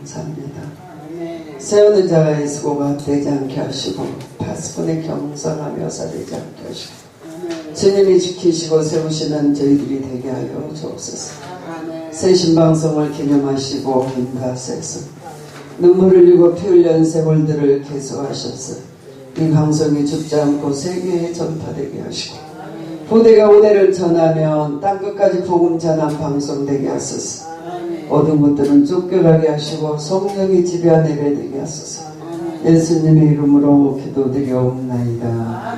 감사합니다. 세우는 자가 있고 되지 않게 하시고 파수꾼의 경성함이 여사되지 않게 하시고 주님이 지키시고 세우시는 저희들이 되게 하여 주옵소서. 새 신방송을 기념하시고 인도하소서. 눈물 흘리고 피 흘린 세월들을 계속하셔서 이 방송이 죽지 않고 세계에 전파되게 하시고 부대가 은혜를 전하면 땅끝까지 복음 전한 방송 되게 하소서. 어두운 것들은 쫓겨가게 하시고 성령이 지배하 내려되게 하소서. 예수님의 이름으로 기도드리옵나이다.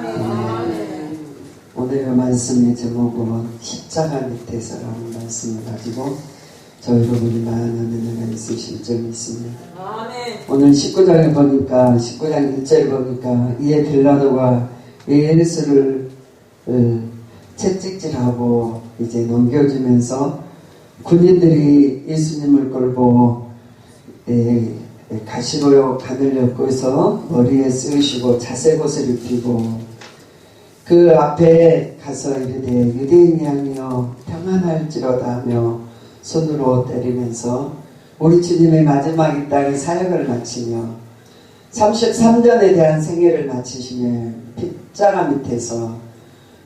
오늘의 말씀의 제목은 십자가 밑에서라는 말씀을 가지고 저희 여러분이 많은 은혜가 있으실 줄 믿습니다. 오늘 19장에 보니까 19장 1절에 보니까 이에 빌라도가 예수를 채찍질하고 이제 넘겨주면서 군인들이 예수님을 끌고 가시로 간을 엮어서 머리에 쓰시고 자색옷을 입히고 그 앞에 가서 이르되 유대인이 아니여 평안할지로다 하며 손으로 때리면서 우리 주님의 마지막 이 땅의 사역을 마치며 33년에 대한 생애를 마치시며 십자가 밑에서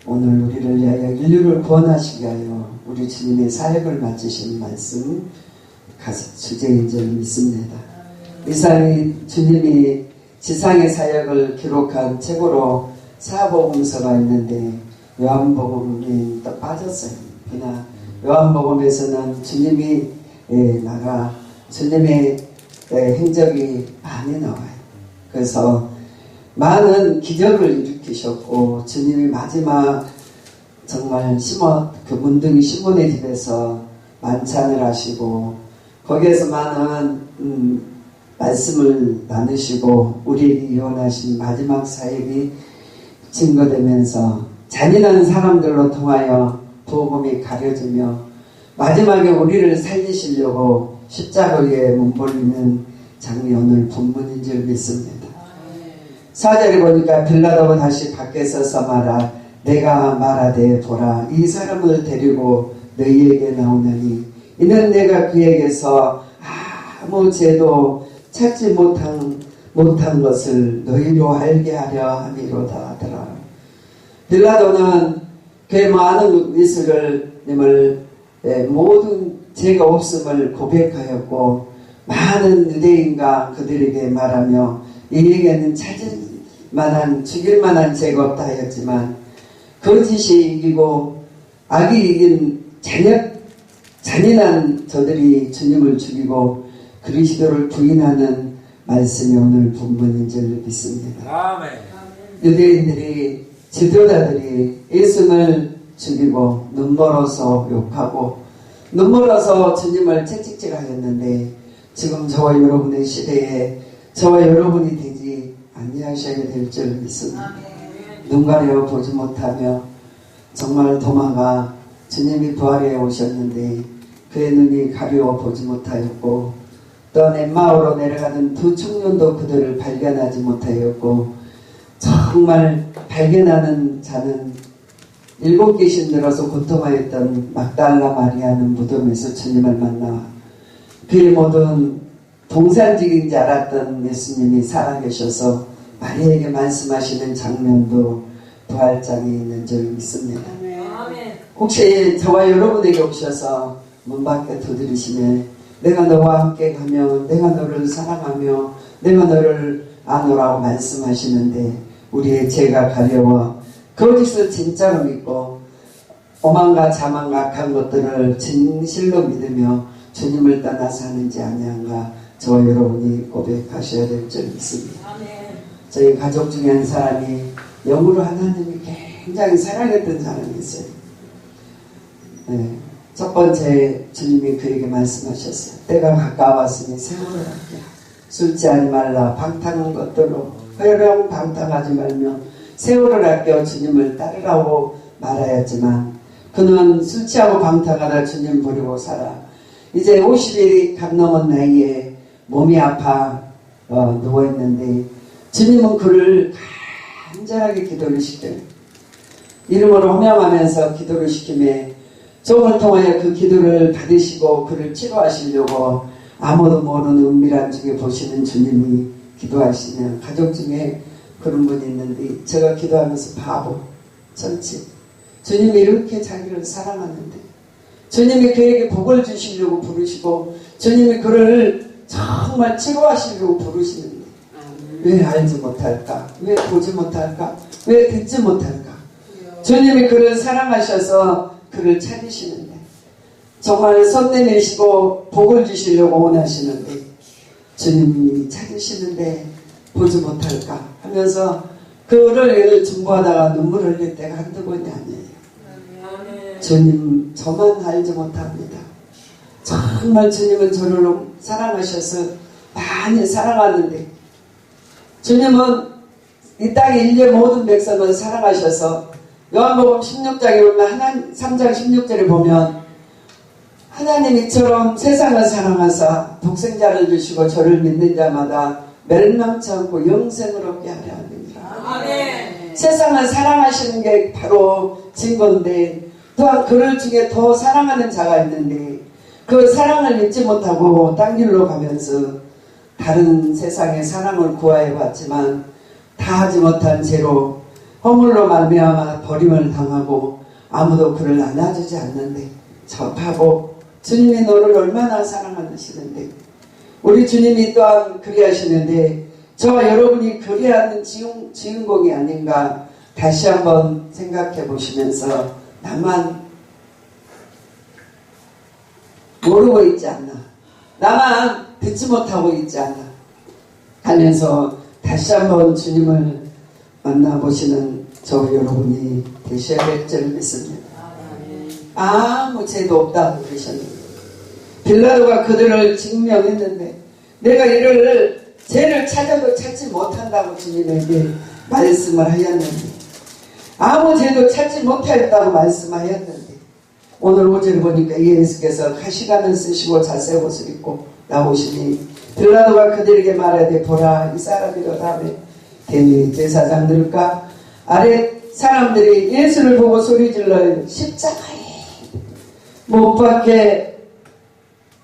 오늘 우리를 위하여 인류를 구원하시게 하여 우리 주님의 사역을 마치신 말씀 주제인 줄 믿습니다. 이상이 주님이 지상의 사역을 기록한 최고로 사복음서가 있는데 요한복음이 또 빠졌어요. 그러나 요한복음에서는 주님이 나가 주님의 행적이 많이 나와요. 그래서 많은 기적을 일으키셨고 주님이 마지막 정말 그 문둥이 시몬의 집에서 만찬을 하시고 거기에서 많은 말씀을 나누시고 우리에게 이혼하신 마지막 사역이 증거되면서 잔인한 사람들로 통하여 복음이 가려지며 마지막에 우리를 살리시려고 십자가에 몸부림는 장면을 본문인 줄 믿습니다. 4절에 보니까 빌라도가 다시 밖에 서서 말하 내가 말하되 보라 이 사람을 데리고 너희에게 나오느니 이는 내가 그에게서 아무 죄도 찾지 못한 것을 너희로 알게 하려 함이로다 하더라. 빌라도는 그의 많은 이스라엘님을 모든 죄가 없음을 고백하였고 많은 유대인과 그들에게 말하며 이에게는 찾을 만한 죽일 만한 죄가 없다 하였지만 거짓이 이기고 악이 이긴 잔인한 저들이 주님을 죽이고 그리스도를 부인하는 말씀이 오늘 본문인 줄 믿습니다. 아멘. 유대인들이 지도자들이 예수를 죽이고 눈멀어서 욕하고 눈멀어서 주님을 채찍질하였는데 지금 저와 여러분의 시대에 저와 여러분이 되지 아니하셔야 될 줄 믿습니다. 눈 가려 보지 못하며 정말 도마가 주님이 부활해 오셨는데 그의 눈이 가려 보지 못하였고 또 엠마오로 내려가는 두 청년도 그들을 발견하지 못하였고 정말 발견하는 자는 7 귀신 들어서 고통하였던 막달라 마리아는 무덤에서 주님을 만나 그의 모든 동산직인 줄 알았던 예수님이 살아계셔서 마리아에게 말씀하시는 장면도 부활장에 있는 줄 믿습니다. 혹시 저와 여러분에게 오셔서 문 밖에 두드리시면 내가 너와 함께 가면 내가 너를 사랑하며 내가 너를 아노라고 말씀하시는데 우리의 죄가 가려워 거짓을 진짜로 믿고 오만과 자만과 악한 것들을 진실로 믿으며 주님을 떠나 사는지 아니한가 저와 여러분이 고백하셔야 될 줄 믿습니다. 저희 가족 중에 한 사람이 영으로 하나님이 굉장히 사랑했던 사람이 있어요. 첫 번째 주님이 그에게 말씀하셨어요. 때가 가까웠으니 세월을 아껴 술 취하지 말라 방탕한 것들로 허영 방탕하지 말며 세월을 아껴 주님을 따르라고 말하였지만 그는 술 취하고 방탕하다 주님 버리고 살아 이제 50일이 갓 넘은 나이에 몸이 아파 누워있는데 주님은 그를 간절하게 기도를 시켜요. 이름으로 호명하면서 기도를 시키며 종을 통하여 그 기도를 받으시고 그를 치료하시려고 아무도 모르는 은밀한 중에 보시는 주님이 기도하시면 가족 중에 그런 분이 있는데 제가 기도하면서 바보 전체 주님이 이렇게 자기를 사랑하는데 주님이 그에게 복을 주시려고 부르시고 주님이 그를 정말 치료하시려고 부르시는데 왜 알지 못할까? 왜 보지 못할까? 왜 듣지 못할까? 주님이 그를 사랑하셔서 그를 찾으시는데 정말 손 내미시고 복을 주시려고 원하시는데 주님이 찾으시는데 보지 못할까 하면서 그를 중보하다가 눈물 흘릴 때가 한두 번이 아니에요. 주님 저만 알지 못합니다. 정말 주님은 저를 사랑하셔서 많이 사랑하는데 주님은 이 땅의 인류의 모든 백성을 사랑하셔서 요한복음 16장에 보면 3장 16절에 보면 하나님 이처럼 세상을 사랑하사 독생자를 주시고 저를 믿는 자마다 멸망치 않고 영생을 얻게 하려 합니다. 아멘. 세상을 사랑하시는 게 바로 증거인데 또한 그를 중에 더 사랑하는 자가 있는데 그 사랑을 잊지 못하고 딴 길로 가면서 다른 세상의 사랑을 구하여 봤지만 다 하지 못한 채로 허물로 말미암아 버림을 당하고 아무도 그를 안아주지 않는데 저 바보 주님이 너를 얼마나 사랑하시는데 우리 주님이 또한 그리하시는데 저와 여러분이 그리하는 주인공이 아닌가 다시 한번 생각해 보시면서 나만 모르고 있지 않나 나만 듣지 못하고 있지 않나 하면서 다시 한번 주님을 만나보시는 저 여러분이 되셔야 될 줄 믿습니다. 아무 죄도 없다고 그러셨는데 빌라도가 그들을 증명했는데 내가 이를 죄를 찾아도 찾지 못한다고 주님에게 말씀을 하였는데 아무 죄도 찾지 못하였다고 말씀하였는데 오늘 5절을 보니까 예수께서 가시관을 쓰시고 자색 옷을 입고 나오시니 빌라도가 그들에게 말하되 보라 이 사람이로다 하매 대리 제사장들과 아래 사람들이 예수를 보고 소리질러 십자가에 못 박게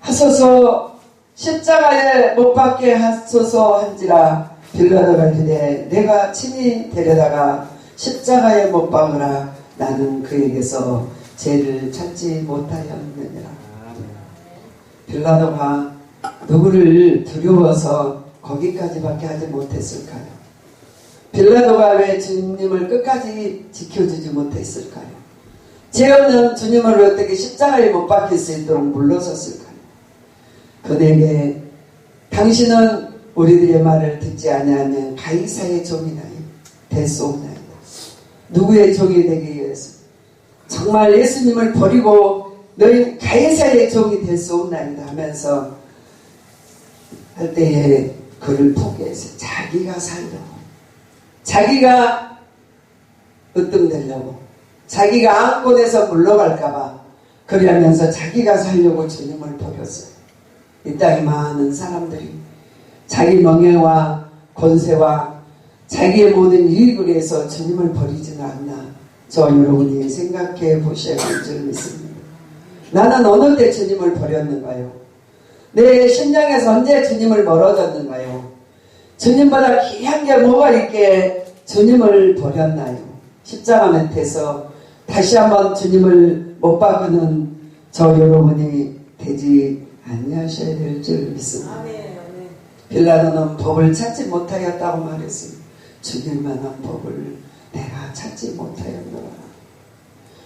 하소서 십자가에 못 박게 하소서 한지라 빌라도가 이르되 내가 친히 데려다가 십자가에 못 박으라 나는 그에게서 죄를 찾지 못하였느니라. 빌라도가 누구를 두려워서 거기까지밖에 하지 못했을까요? 빌라도가 왜 주님을 끝까지 지켜주지 못했을까요? 죄 없는 주님을 어떻게 십자가에 못 박힐 수 있도록 물러섰을까요? 그에게 당신은 우리들의 말을 듣지 아니하면 가이사의 종이나이 될 수 없나이다. 누구의 종이 되기 위해서 정말 예수님을 버리고 너희 가이사의 종이 될 수 없나이다 하면서 할 때에 그를 포기해서 자기가 살려고 자기가 으뜸되려고 자기가 안고내서 물러갈까봐 그러면서 자기가 살려고 주님을 버렸어요. 이 땅에 많은 사람들이 자기 명예와 권세와 자기의 모든 이익을 위해서 주님을 버리지는 않나 저 여러분이 생각해 보셔야 될 줄 믿습니다. 나는 어느 때 주님을 버렸는가요? 내 심장에서 언제 주님을 멀어졌는가요? 주님보다 귀한 게 뭐가 있기에 주님을 버렸나요? 십자가 밑에서 다시 한번 주님을 못 박는 저 여러분이 되지 아니하셔야 될 줄 믿습니다. 빌라도는 법을 찾지 못하였다고 말했습니다. 죽일 만한 법을 내가 찾지 못하였노라.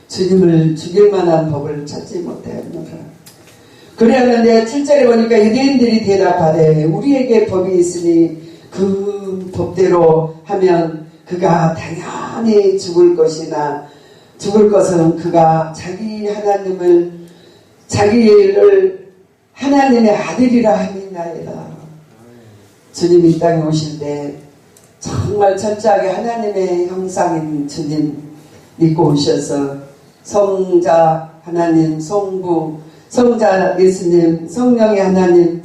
주님을 죽일 만한 법을 찾지 못하였노라. 그러는데 7절에 보니까 유대인들이 대답하되 우리에게 법이 있으니 그 법대로 하면 그가 당연히 죽을 것이나 죽을 것은 그가 자기를 하나님의 아들이라 함이나이다. 주님 이 땅에 오실 때 정말 철저하게 하나님의 형상인 주님 믿고 오셔서 성자 하나님, 성부, 성자 예수님, 성령의 하나님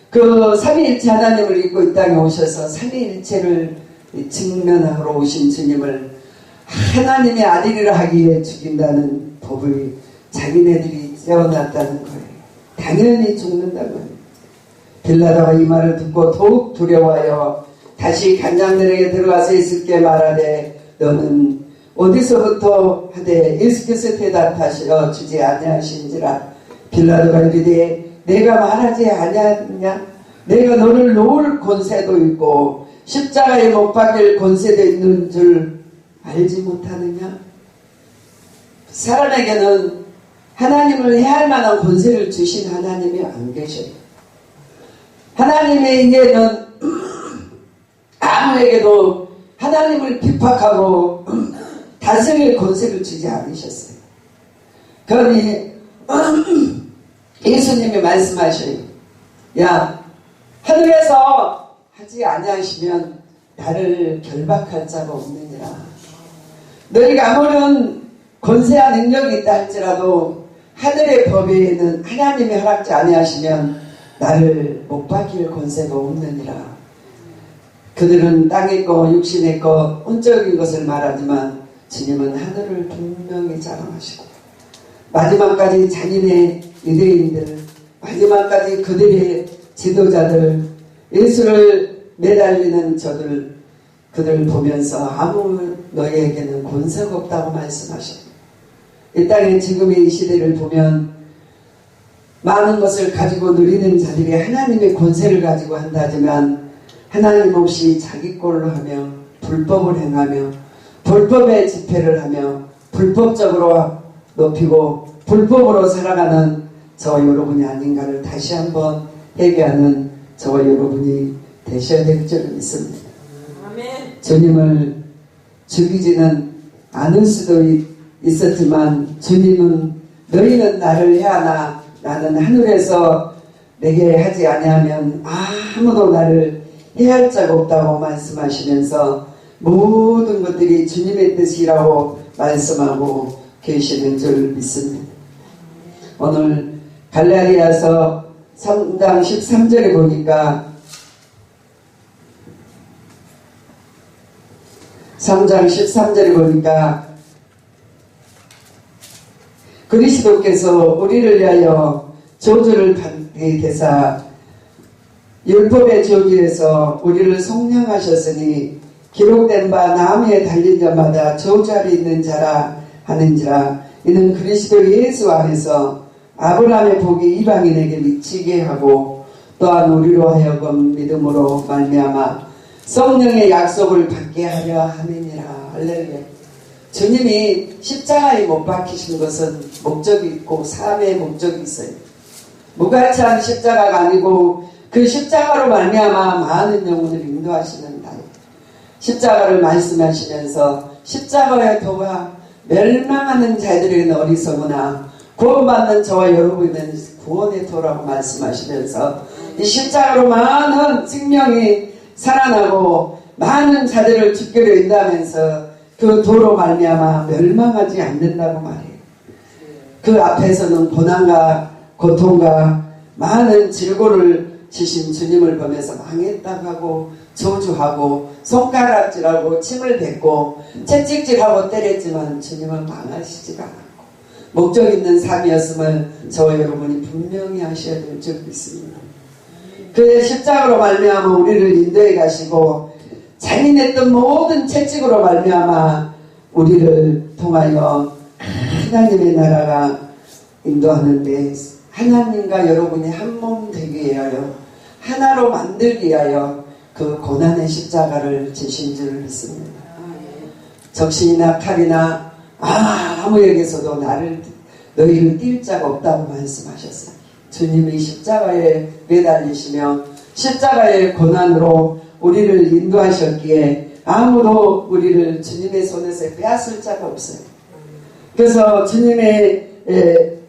그 삼위일체 하나님을 믿고 이 땅에 오셔서 삼위일체를 직면하러 오신 주님을 하나님의 아들이라 하기에 죽인다는 법을 자기네들이 세워놨다는 거예요. 당연히 죽는다는 거예요. 빌라도가 이 말을 듣고 더욱 두려워하여 다시 간장들에게 들어가서 예수께 말하되 너는 어디서부터 하되 예수께서 대답하시어 주지 아니하신지라. 빌라도가 이르되 내가 말하지 아니하느냐? 내가 너를 놓을 권세도 있고 십자가에 못 박힐 권세도 있는 줄 알지 못하느냐? 사람에게는 하나님을 해할 만한 권세를 주신 하나님이 안 계셔요. 하나님에게는 아무에게도 하나님을 핍박하고 다스릴 권세를 주지 않으셨어요. 그러니 예수님이 말씀하셔요. 야, 하늘에서 하지 아니하시면 나를 결박할 자가 없느니라. 너희가 아무런 권세와 능력이 있다 할지라도 하늘의 법에는 하나님이 허락지 아니하시면 나를 못 박힐 권세가 없느니라. 그들은 땅의 것, 육신의 것, 혼적인 것을 말하지만 주님은 하늘을 분명히 자랑하시고 마지막까지 잔인의 유대인들, 마지막까지 그들의 지도자들, 예수를 매달리는 그들을 보면서 아무 너희에게는 권세가 없다고 말씀하셨고, 이 땅에 지금의 이 시대를 보면 많은 것을 가지고 누리는 자들이 하나님의 권세를 가지고 한다지만 하나님 없이 자기 꼴로 하며 불법을 행하며 불법의 집회를 하며 불법적으로 높이고 불법으로 살아가는 저와 여러분이 아닌가를 다시 한번 회개하는 저와 여러분이 되셔야 될 줄 믿습니다. 아멘. 주님을 죽이지는 않을 수도 있었지만 주님은 너희는 나를 해하나 나는 하늘에서 내게 하지 아니하면 아무도 나를 해할 자가 없다고 말씀하시면서 모든 것들이 주님의 뜻이라고 말씀하고 계시는 줄 믿습니다. 오늘 갈라디아서 3장 13절에 보니까 3장 13절에 보니까 그리스도께서 우리를 위하여 저주를 받게 되사 율법의 저주에서 우리를 속량하셨으니 기록된 바 나무에 달린 자마다 저주 아래 있는 자라 하는지라. 이는 그리스도 예수 안에서 아브라함의 복이 이방인에게 미치게 하고 또한 우리로 하여금 믿음으로 말미암아 성령의 약속을 받게 하려 함이니라. 할렐루야. 주님이 십자가에 못 박히신 것은 목적이 있고 삶의 목적이 있어요. 무가치한 십자가가 아니고 그 십자가로 말미암아 많은 영혼을 인도하시는 날. 십자가를 말씀하시면서 십자가의 도가 멸망하는 자들에게는 어리석으나 구원받는 저와 여러분은 구원의 도라고 말씀하시면서 이 십자가로 많은 생명이 살아나고 많은 자들을 죽게로 인도하면서 그 도로 말미암아 멸망하지 않는다고 말해요. 그 앞에서는 고난과 고통과 많은 질고를 지신 주님을 보면서 망했다고 하고 저주하고 손가락질하고 침을 뱉고 채찍질하고 때렸지만 주님은 망하시지가 않았고 목적 있는 삶이었음을 저와 여러분이 분명히 하셔야 될 줄 믿습니다. 그의 십자가로 말미암아 우리를 인도해 가시고 잔인했던 모든 채찍으로 말미암아 우리를 통하여 하나님의 나라가 인도하는데 하나님과 여러분이 한 몸 되기 위하여 하나로 만들기 위하여 그 고난의 십자가를 지신 줄 믿습니다. 적신이나 칼이나 아무에게서도 너희를 뛸 자가 없다고 말씀하셨어요. 주님이 십자가에 매달리시며 십자가의 고난으로 우리를 인도하셨기에 아무도 우리를 주님의 손에서 빼앗을 자가 없어요. 그래서 주님의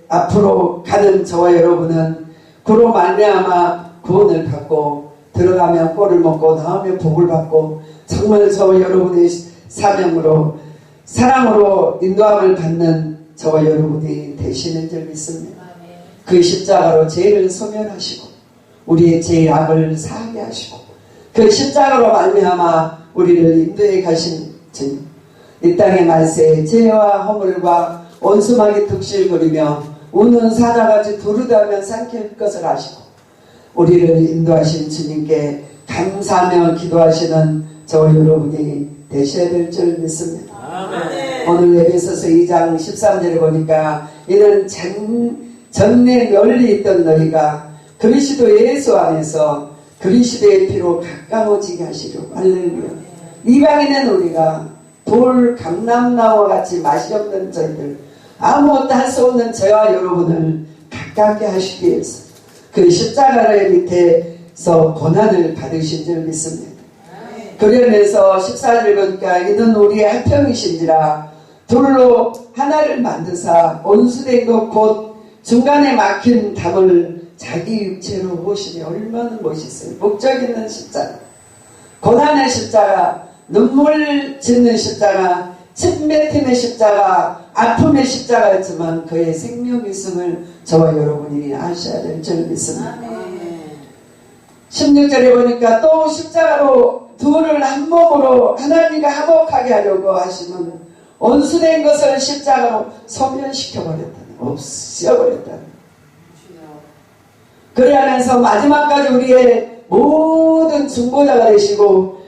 앞으로 가는 저와 여러분은 그로 말미암아 구원을 받고 들어가면 꼴을 먹고 나오면 복을 받고 정말 저와 여러분의 사명으로 사랑으로 인도함을 받는 저와 여러분이 되시는 줄 믿습니다. 그 십자가로 죄를 소멸하시고 우리의 죄의 악을 사하게 하시고 그 십자가로 말미암아 우리를 인도해 가신 주님, 이 땅의 말세에 죄와 허물과 원수막이 득실거리며 우는 사자같이 두루다면 삼킬 것을 아시고 우리를 인도하신 주님께 감사하며 기도하시는 저와 여러분이 되셔야 될 줄 믿습니다. 아멘. 오늘 에베소서 2장 13절에 보니까 이는 전에 널리 있던 너희가 그리스도 예수 안에서 그리스도의 피로 가까워지게 하시려고. 할렐루야. 이방인은 우리가 돌 감람나무와 같이 맛이 없는 저희들, 아무것도 할 수 없는 저와 여러분을 가깝게 하시기 위해서 그 십자가의 밑에서 고난을 받으신 줄 믿습니다. 그러면서 14절 보니까 이는 우리의 화평이신지라 돌로 하나를 만드사 온수된 것 곧 중간에 막힌 담을 자기 육체로 오시니 얼마나 멋있어요. 목적 있는 십자가, 고난의 십자가, 눈물 짓는 십자가, 침 뱉음의 십자가, 아픔의 십자가였지만 그의 생명이 있음을 저와 여러분이 아셔야 될 줄 믿습니다. 16절에 보니까 또 십자가로 둘을 한 몸으로 하나님과 화목하게 하려고 하시는 온수된 것을 십자가로 소멸시켜버렸다. 없애버렸다. 그래하면서 마지막까지 우리의 모든 중보자가 되시고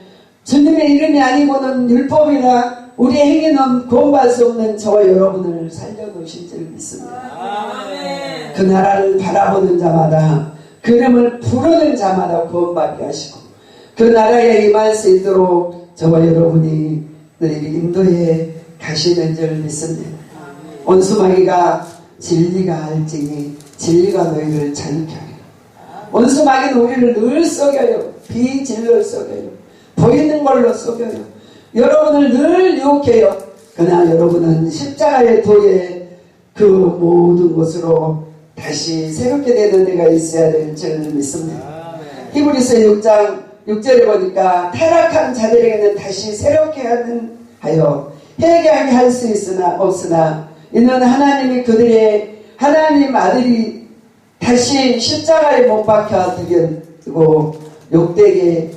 주님의 이름이 아니고는 율법이나 우리의 행위는 구원받을 수 없는 저와 여러분을 살려놓으신 줄 믿습니다. 아멘. 그 나라를 바라보는 자마다 그 이름을 부르는 자마다 구원받게 하시고 그 나라에 임할 수 있도록 저와 여러분이 너희를 인도해 가시는 줄 믿습니다. 원수마귀가 진리가 알지니 진리가 너희를 자유케 하리라. 원수마귀는 우리를 늘 속여요. 비진리를 속여요. 보이는 걸로 속여요. 여러분을 늘 유혹해요. 그러나 여러분은 십자가의 도에 그 모든 것으로 다시 새롭게 되는 데가 있어야 될 줄 믿습니다. 히브리서 6장 6절에 보니까 타락한 자들에게는 다시 새롭게 하여 회개하게 할 수 있으나 없으나 이는 하나님이 그들의 하나님 아들이 다시 십자가에 못 박혀 드리고 욕되게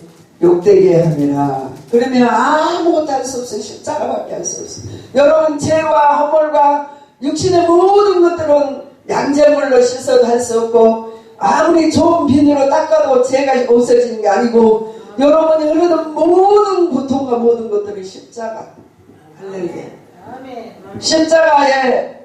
함이라. 그러면 아무것도 할 수 없어요. 십자가밖에 할 수 없어요. 여러분 죄와 허물과 육신의 모든 것들은 양재물로 씻어도 할 수 없고 아무리 좋은 비누로 닦아도 죄가 없어지는 게 아니고 여러분이 흐르는 모든 고통과 모든 것들이 십자가. 할렐루야. 십자가에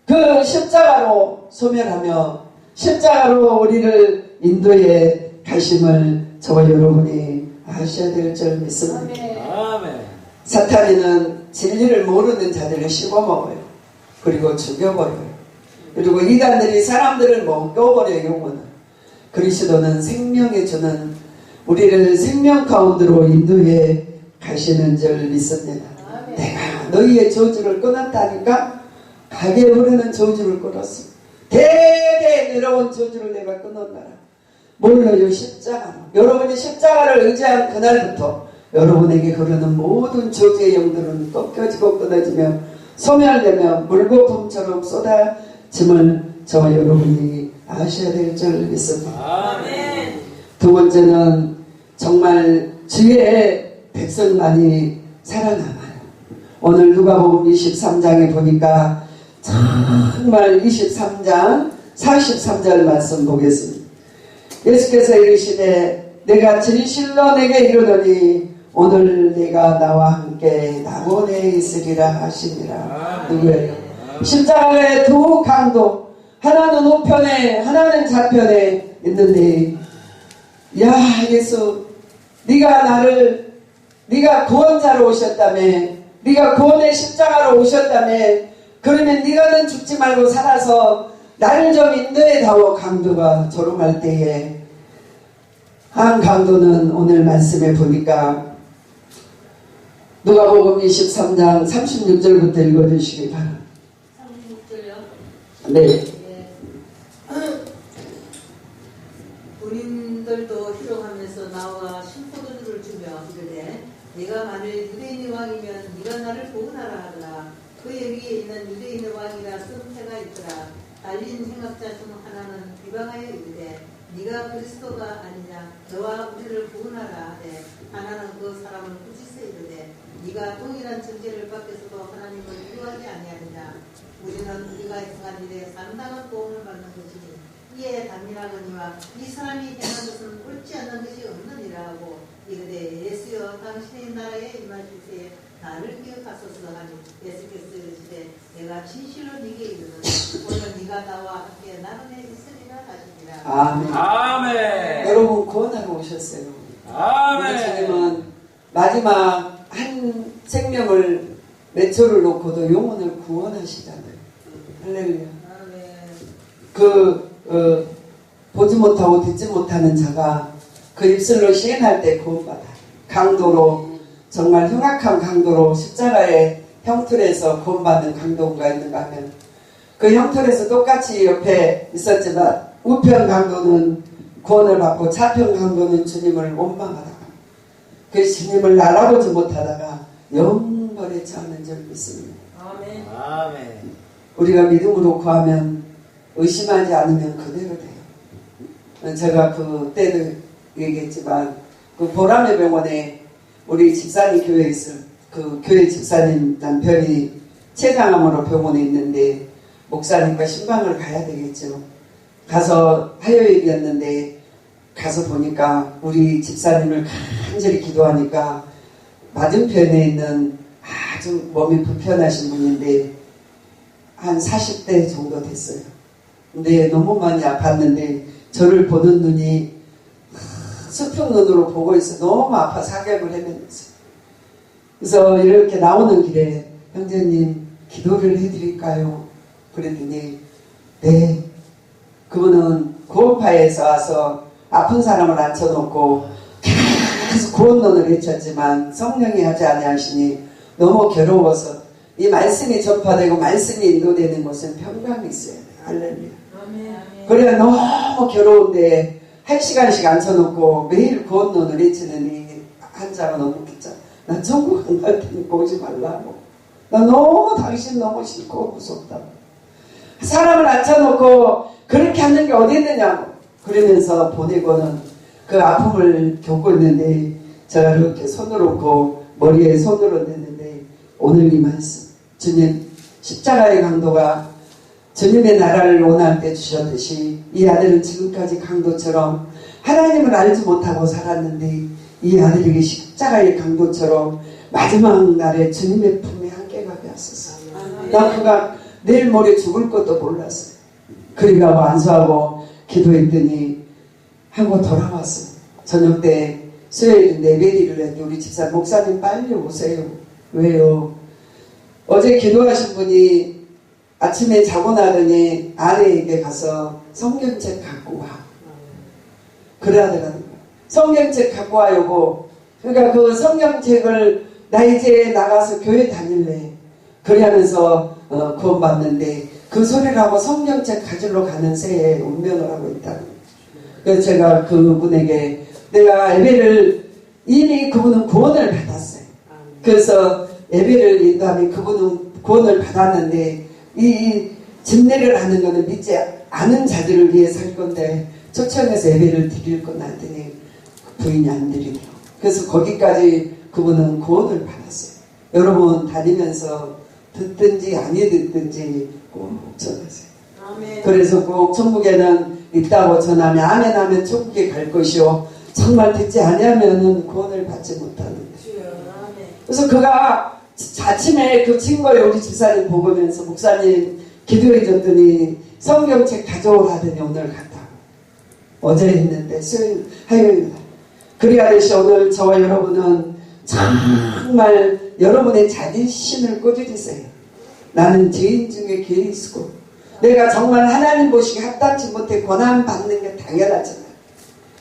그 십자가로 소멸하며 십자가로 우리를 인도에 가심을 저와 여러분이 아셔야 될 줄 믿습니다. 아멘. 사탄이는 진리를 모르는 자들을 씹어먹어요. 그리고 죽여버려요. 그리고 이단들이 사람들을 먹여버려요. 영혼을. 그리스도는 생명에 주는 우리를 생명 가운데로 인도해 가시는 줄 믿습니다. 아멘. 내가 너희의 저주를 끊었다니까 가게 흐르는 저주를 끊었어. 대대 내려온 저주를 내가 끊었나라. 몰라요. 십자가로. 여러분이 십자가를 의지한 그날부터 여러분에게 흐르는 모든 저주의 영들은 꺾여지고 끊어지며 소멸되며 물거품처럼 쏟아짐을 저와 여러분이 아셔야 될 줄 믿습니다. 아멘. 두 번째는 정말 주의 백성만이 살아남아요. 오늘 누가복음 23장에 보니까 정말 23장 43절 말씀 보겠습니다. 예수께서 이르시되 내가 진실로 내게 이르노니 오늘 내가 나와 함께 낙원에 있으리라 하시니라. 누구예요? 십자가의 두 강도, 하나는 우편에 하나는 좌편에 있는데 야 예수 네가 구원자로 오셨다며, 네가 구원의 십자가로 오셨다며, 그러면 네가는 죽지 말고 살아서 나를 좀 인도해 다오. 강도가 조롱할 때에 한 강도는 오늘 말씀에 보니까 누가복음 23장 36절부터 읽어주시기 바랍니다. 36절요? 네. 군인들도 희롱하면서 나와 신포도주를 주며 이르되 네가 만일 유대인의 왕이면 네가 나를 보호하라 하더라. 그의 위에 있는 유대인의 왕이라 쓴 패가 있더라. 달린 행악자 중 하나는 비방하여 이르되 네가 그리스도가 아니냐, 너와 우리를 구원하라 하되 하나는 그 사람을 꾸짖어 이르되 네가 동일한 정죄를 받겠어도 하나님을 미워하지 아니하느냐. 우리는 우리가 행한 일에 상당한 보응을 받는 것이니 이에 담이라거니와 이 사람이 행한 것은 옳지 않는 것이 없느니라 하고 이르되 예수여 당신의 나라에 임하시되 나를 기억하소서 하니 예수께서 이르시되 내가 진실로 네게 이르노니 오늘 네가 나와 함께 나름에 있으리라 하시니라. 아멘. 아멘. 여러분 구원하러 오셨어요. 아멘. 우리 주님은 마지막 한 생명을 몇 초를 놓고도 영혼을 구원하시잖아요. 할렐루야. 보지 못하고 듣지 못하는 자가 그 입술로 시인할 때 구원받아. 강도로, 정말 흉악한 강도로 십자가의 형틀에서 구원받는 강도가 있는가 하면 그 형틀에서 똑같이 옆에 있었지만 우편 강도는 구원을 받고 좌편 강도는 주님을 원망하다가 그 주님을 알아보지 못하다가 영벌에 처하는 줄 믿습니다. 아멘. 아멘. 우리가 믿음으로 구하면 의심하지 않으면 그대로 돼요. 제가 그때도 얘기했지만 그 보람의 병원에 우리 집사님 교회에 있을 그 교회 집사님 남편이 췌장암으로 병원에 있는데 목사님과 신방을 가야 되겠죠. 가서 화요일이었는데 가서 보니까 우리 집사님을 간절히 기도하니까 맞은편에 있는 아주 몸이 불편하신 분인데 한 40대 정도 됐어요. 근데 너무 많이 아팠는데 저를 보는 눈이 수평 눈으로 보고 있어. 너무 아파 사격을 헤맸어요. 그래서 이렇게 나오는 길에 형제님 기도를 해드릴까요? 그랬더니 네. 그분은 구원파에서 와서 아픈 사람을 앉혀놓고 계속 구원론을 외쳤지만 성령이 하지 아니하시니 너무 괴로워서 이 말씀이 전파되고 말씀이 인도되는 곳은 평강이 있어야 돼요. 할렐루야. 그래야 너무 괴로운데 1시간씩 앉혀놓고 매일 구원론을 외치는 이 환자가 너무 웃기잖아. 나 천국 안 갈 테니까 오지 말라고. 나 너무 당신 너무 싫고 무섭다고. 사람을 앉혀놓고 그렇게 하는 게 어디 있느냐고. 그러면서 보내고는 그 아픔을 겪고 있는데 제가 이렇게 손을 얹고 머리에 손을 얹는데 오늘 이 말씀 주님 십자가의 강도가 주님의 나라를 원할 때 주셨듯이 이 아들은 지금까지 강도처럼 하나님을 알지 못하고 살았는데 이 아들에게 십자가의 강도처럼 마지막 날에 주님의 품에 함께가 되었었어. 나 그가 내일 모레 죽을 것도 몰랐어요. 그러니까 완수하고 기도했더니 하고 돌아왔어요. 저녁 때 수요일 예배를 했는데 우리 집사 목사님 빨리 오세요. 왜요? 어제 기도하신 분이 아침에 자고 나더니 아내에게 가서 성경책 갖고 와. 그러더라는 거야. 성경책 갖고 와 여보. 그러니까 그 성경책을 나 이제 나가서 교회 다닐래. 그러면서 구원받는데 그 소리를 하고 성경책 가지러 가는 새에 운명을 하고 있다는 거예요. 그래서 제가 그분에게 내가 예배를 이미 그분은 구원을 받았어요. 그래서 예배를 인도하면 그분은 구원을 받았는데 이 집례를 하는 거는 믿지 않은 자들을 위해서 할 건데 초청해서 예배를 드릴 건 했더니 부인이 안 드리더라고요. 그래서 거기까지 그분은 구원을 받았어요. 여러분 다니면서 듣든지 아니 듣든지 꼭 전하세요. 아멘. 그래서 꼭 천국에는 있다고 전하면 아멘 하면 천국에 갈 것이요 정말 듣지 아니하면은 구원을 받지 못하는 거예요. 그래서 그가 아침에 그 친구를 우리 집사님 보면서 목사님 기도해 줬더니 성경책 가져오라 하더니 오늘 갔다고. 어제 했는데 수요일 화요일 날. 그리하듯이 오늘 저와 여러분은 정말 여러분의 자존심을 꾸짖으세요. 나는 죄인 중에 괴이스고 내가 정말 하나님 보시기에 합당치 못해 고난 받는 게 당연하잖아요.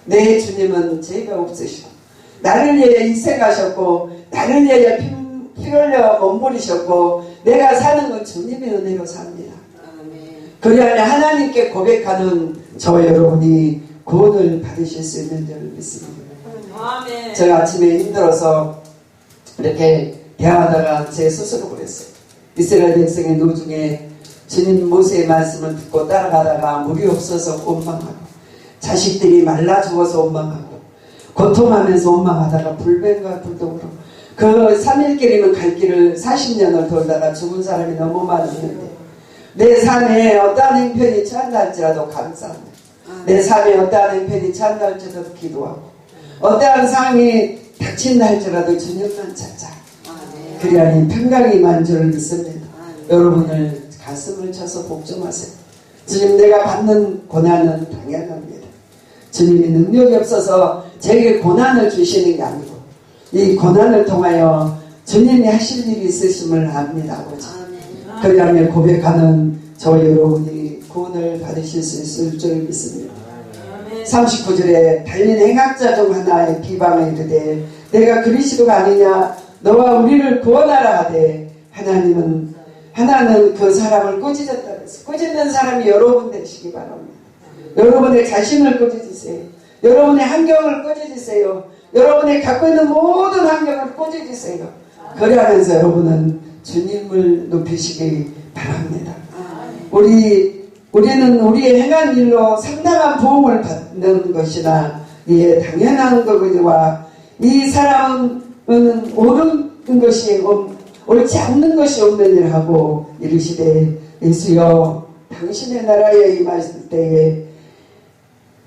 내 주님은 죄가 없으시고 나를 위해 희생하셨고 나를 위해 피 흘려 몸부리셨고 내가 사는 건 주님의 은혜로 삽니다. 그리하여 하나님께 고백하는 저와 여러분이 구원을 받으실 수 있는 줄 믿습니다. 아멘. 제가 아침에 힘들어서 이렇게 대화하다가 제 스스로 그랬어요. 이스라엘 백성의 노중에 주님 모세의 말씀을 듣고 따라가다가 물이 없어서 원망하고 자식들이 말라 죽어서 원망하고 고통하면서 원망하다가 불뱀과 불독으로 그 3일길이면 갈 길을 40년을 돌다가 죽은 사람이 너무 많았는데 내 삶에 어떠한 형편이 처한다 할지라도 감사합니다. 내 삶에 어떠한 행편이 찬다 할지라도 기도하고 어떠한 상황이 닥친다 할지라도 주님만 찾자. 그리하니 평강이 임한 줄 믿습니다. 여러분을 가슴을 쳐서 복종하세요. 주님, 내가 받는 고난은 당연합니다. 주님이 능력이 없어서 저에게 고난을 주시는 게 아니고 이 고난을 통하여 주님이 하실 일이 있으심을 압니다. 아버지. 그리하며 고백하는 저와 여러분이 구원을 받으실 수 있을 줄 믿습니다. 39절에 달린 행악자 중 하나의 비방에 이르되 내가 그리스도가 아니냐 너와 우리를 구원하라 하되 하나는 그 사람을 꾸짖었다 그랬어요. 꾸짖는 사람이 여러분 되시기 바랍니다. 여러분의 자신을 꾸짖으세요. 여러분의 환경을 꾸짖으세요. 여러분의 갖고 있는 모든 환경을 꾸짖으세요. 그러하면서 여러분은 주님을 높이시기 바랍니다. 우리는 우리의 행한 일로 상당한 보응을 받는 것이나 이에 당연한 것이와 이 사람은 옳은 것이 옳지 않는 것이 없는 일 하고 이르시되 예수여 당신의 나라에 임하실 때에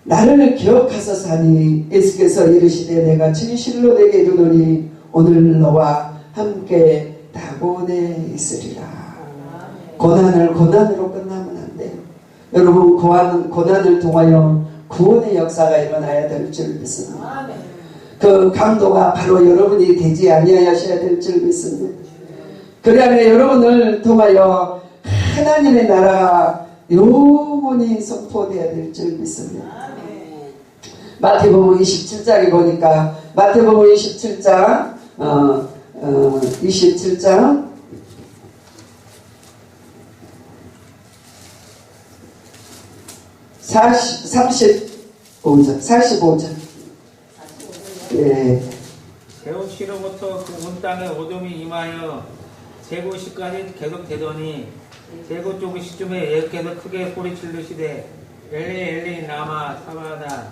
나를 기억하소서하니 예수께서 이르시되 내가 진실로 내게 이르노니 오늘 너와 함께 다곤에 있으리라. 고난으로 끝나면 안 돼요. 여러분 고난을 통하여 구원의 역사가 일어나야 될 줄 믿습니다. 그 강도가 바로 여러분이 되지 아니하셔야 될 줄 믿습니다. 그러면 여러분을 통하여 하나님의 나라가 영원히 선포되어야 될 줄 믿습니다. 마태복음 27장에 보니까 마태복음 27장 45절. 예. 제국시로부터 그 온 땅에 어둠이 임하여 제국시까지 계속 되더니 제국 쪽 시쯤에 예수께서 크게 소리 지르시되 엘리 엘리 라마 사바다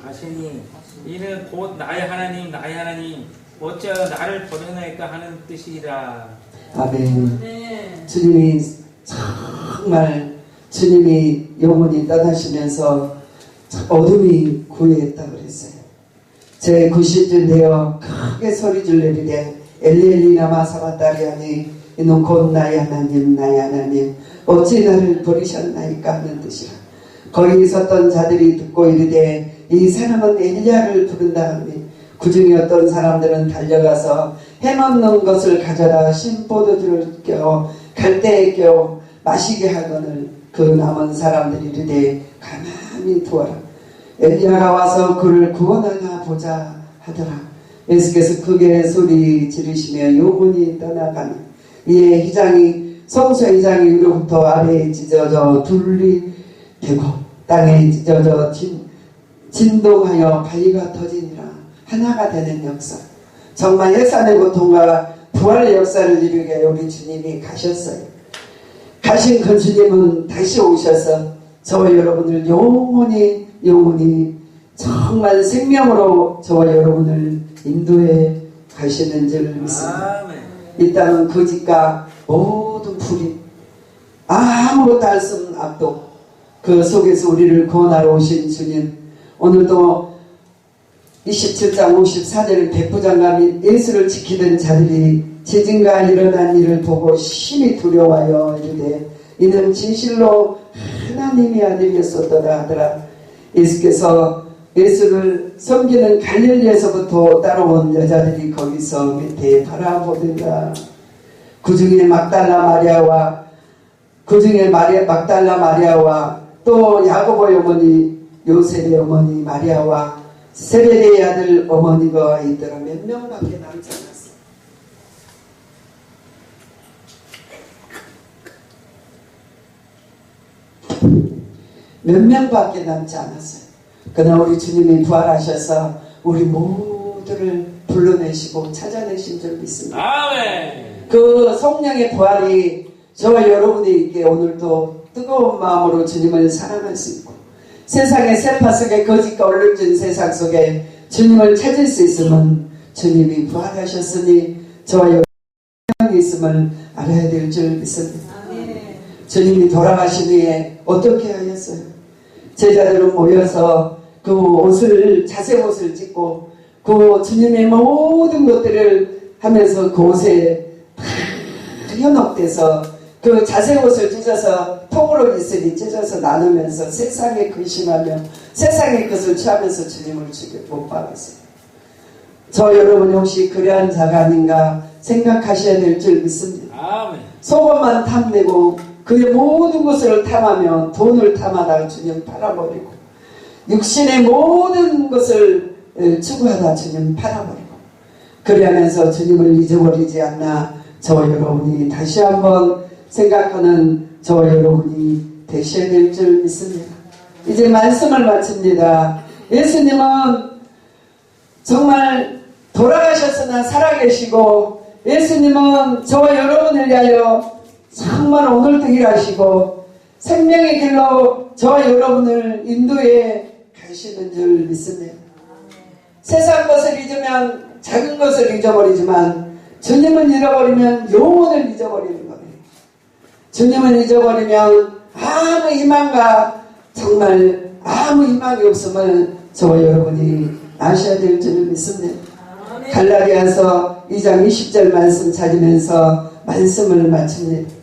하시니 이는 곧 나의 하나님 어찌 나를 버리나이까 하는 뜻이라. 아멘. 주님이 정말 주님이 영원히 떠나시면서 어둠이 구했다 그랬어요. 제 90줄 되어 크게 소리를 내리되 엘리 라마 사바다리 하니 이는 곧 나의 하나님 어찌 나를 버리셨나이까 하는 뜻이라. 거기 있었던 자들이 듣고 이르되 이 사람은 엘리야를 부른다 하니 그 중에 어떤 사람들은 달려가서 해먹는 것을 가져다 신포도주를 껴 갈대에 껴 마시게 하거늘 그 남은 사람들이 이르되 가만히 두어라. 엘리야가 와서 그를 구원하나 보자 하더라. 예수께서 크게 소리 지르시며 영원히 떠나가니 이에 성소의 휘장이 위로부터 아래에 찢어져 둘이 되고 땅에 찢어져 진동하여 바위가 터지니라. 하나가 되는 역사. 정말 해산의 고통과 부활의 역사를 이루게 우리 주님이 가셨어요. 가신 그 주님은 다시 오셔서 저와 여러분을 영원히 정말 생명으로 저와 여러분을 인도해 가시는 줄 믿습니다. 이 땅은 거짓과 모든 불이 아무것도 할 수 없는 악독 그 속에서 우리를 구원하러 오신 주님, 오늘도 27장 54절 백부장감이 예수를 지키던 자들이 지진과 일어난 일을 보고 심히 두려워하여 이르되 이는 진실로 하나님의 아들이었었더라 하더라. 예수께서 예수를 섬기는 갈릴리에서부터 따라온 여자들이 거기서 밑에 바라보더라. 그 중에 막달라 마리아와 또 야고보의 어머니 요셉의 어머니 마리아와 세베대의 아들 어머니가 있더라. 몇 명밖에 남지 않았어. 몇 명밖에 남지 않았어요. 그러나 우리 주님이 부활하셔서 우리 모두를 불러내시고 찾아내신 줄 믿습니다. 아멘. 그 성령의 부활이 저와 여러분이 있게 오늘도 뜨거운 마음으로 주님을 사랑할 수 있고 세상의 세파 속에 거짓과 얼룩진 세상 속에 주님을 찾을 수 있으면 주님이 부활하셨으니 저와 여러분이 있음을 알아야 될 줄 믿습니다. 주님이 돌아가신 후에 어떻게 하였어요? 제자들은 모여서 그 옷을 자색 옷을 찢고 그 주님의 모든 것들을 하면서 그 옷에 다 현혹돼서 그 자색 옷을 찢어서 통으로 있으니 찢어서 나누면서 세상에 근심하며 세상의 것을 취하면서 주님을 죽여 못 박았어요. 저 여러분이 혹시 그러한 자가 아닌가 생각하셔야 될 줄 믿습니다. 아멘. 속옷만 탐내고 그의 모든 것을 탐하며 돈을 탐하다가 주님 팔아버리고 육신의 모든 것을 추구하다 주님 팔아버리고 그리하면서 주님을 잊어버리지 않나 저 여러분이 다시 한번 생각하는 저 여러분이 되셔야 될 줄 믿습니다. 이제 말씀을 마칩니다. 예수님은 정말 돌아가셨으나 살아계시고 예수님은 저와 여러분을 위하여 정말 오늘도 일하시고 생명의 길로 저와 여러분을 인도해 가시는 줄 믿습니다. 세상 것을 잊으면 작은 것을 잊어버리지만 주님을 잃어버리면 영혼을 잊어버리는 거예요. 주님을 잊어버리면 아무 희망과 정말 아무 희망이 없음을 저와 여러분이 아셔야 될 줄 믿습니다. 갈라디아서 2장 20절 말씀 찾으면서 말씀을 마칩니다.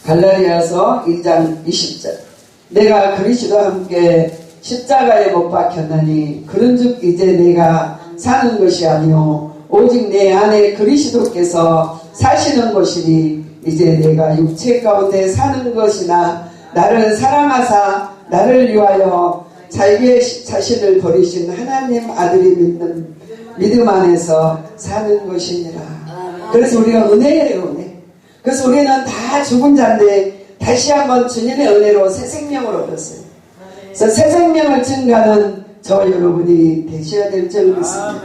갈라디아서 2장 20절 내가 그리스도와 함께 십자가에 못 박혔나니 그런즉 이제 내가 사는 것이 아니요 오직 내 안에 그리스도께서 사시는 것이니 이제 내가 육체 가운데 사는 것이나 나를 사랑하사 나를 위하여 자기의 자신을 버리신 하나님 아들이 믿는 믿음 안에서 사는 것이니라. 그래서 우리가 은혜예요, 은혜. 그래서 우리는 다 죽은 자인데 다시 한번 주님의 은혜로 새 생명을 얻었어요. 그래서 새 생명을 증가하는 저 여러분이 되셔야 될 줄 믿습니다.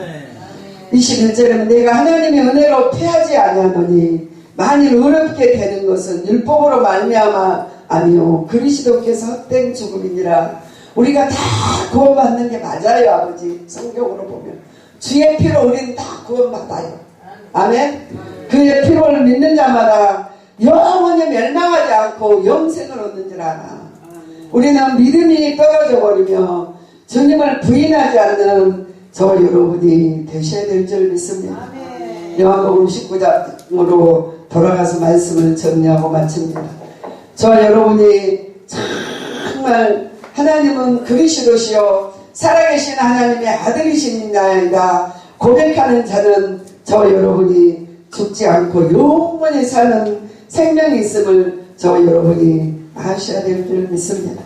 21절에는 내가 하나님의 은혜로 패하지 아니하노니 만일 어렵게 되는 것은 율법으로 말미암아 아니요 그리스도께서 헛된 죽음이니라. 우리가 다 구원받는 게 맞아요. 아버지 성경으로 보면 주의 피로 우리는 다 구원받아요. 아멘. 그의 피로를 믿는 자마다 영원히 멸망하지 않고 영생을 얻는 줄 알아. 우리는 믿음이 떨어져 버리며 주님을 부인하지 않는 저 여러분이 되셔야 될 줄 믿습니다. 요한복음 19장으로 돌아가서 말씀을 정리하고 마칩니다. 저 여러분이 정말 하나님은 그리스도시요 살아계신 하나님의 아들이시니이다 고백하는 자는 저 여러분이 죽지 않고 영원히 사는 생명이 있음을 저 여러분이 아셔야 될 줄 믿습니다.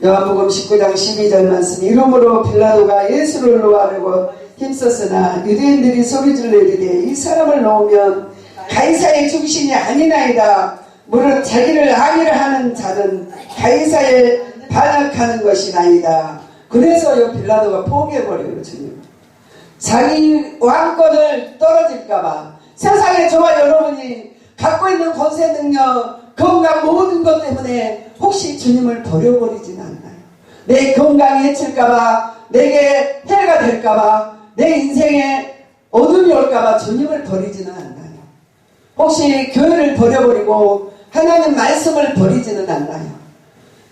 요한복음 19장 12절 말씀 이러므로 빌라도가 예수를 놓으려고 힘썼으나 유대인들이 소리질러 이르되 이 사람을 놓으면 가이사의 중신이 아니나이다. 무릇 자기를 악의를 하는 자는 가이사에 반역하는 것이나이다. 그래서 요 빌라도가 포기해버려요. 주님 자기 왕권을 떨어질까봐 세상에 저와 여러분이 갖고 있는 권세 능력 건강 모든 것 때문에 혹시 주님을 버려버리진 않나요? 내 건강이 해칠까봐 내게 해가 될까봐 내 인생에 어둠이 올까봐 주님을 버리지는 않나요? 혹시 교회를 버려버리고 하나님 말씀을 버리지는 않나요?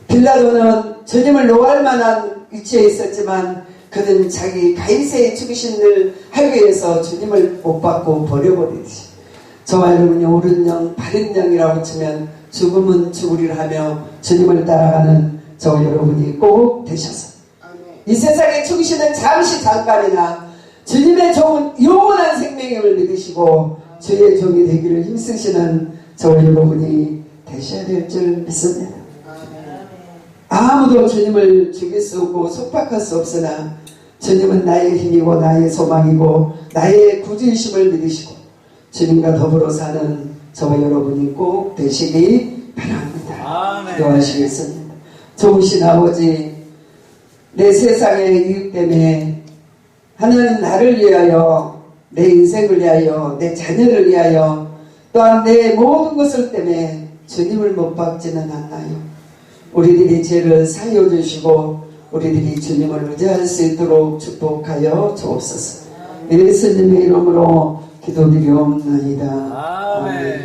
빌라도는 주님을 놓을 만한 위치에 있었지만 그는 자기 가이사의 죽이신을 하기 위해서 주님을 못 받고 버려버리듯이 저와 여러분이 오른 영 바른 영이라고 치면 죽음은 죽으리라 하며 주님을 따라가는 저 여러분이 꼭 되셔서 이 세상의 죽이시는 잠시 잠깐이나 주님의 종은 영원한 생명임을 믿으시고 주의 종이 되기를 힘쓰시는 저 여러분이 되셔야 될 줄 믿습니다. 아무도 주님을 죽일 수 없고 속박할 수 없으나 주님은 나의 힘이고 나의 소망이고 나의 구주이심을 믿으시고 주님과 더불어 사는 저와 여러분이 꼭 되시기 바랍니다. 기도하시겠습니다. 좋으신 아버지 내 세상의 이익 때문에 하나님 나를 위하여 내 인생을 위하여 내 자녀를 위하여 또한 내 모든 것을 때문에 주님을 못 박지는 않나요? 우리들이 죄를 사하여 주시고 우리들이 주님을 의지할 수 있도록 축복하여 주옵소서. 예수님의 이름으로 기도드리옵나이다. 아멘.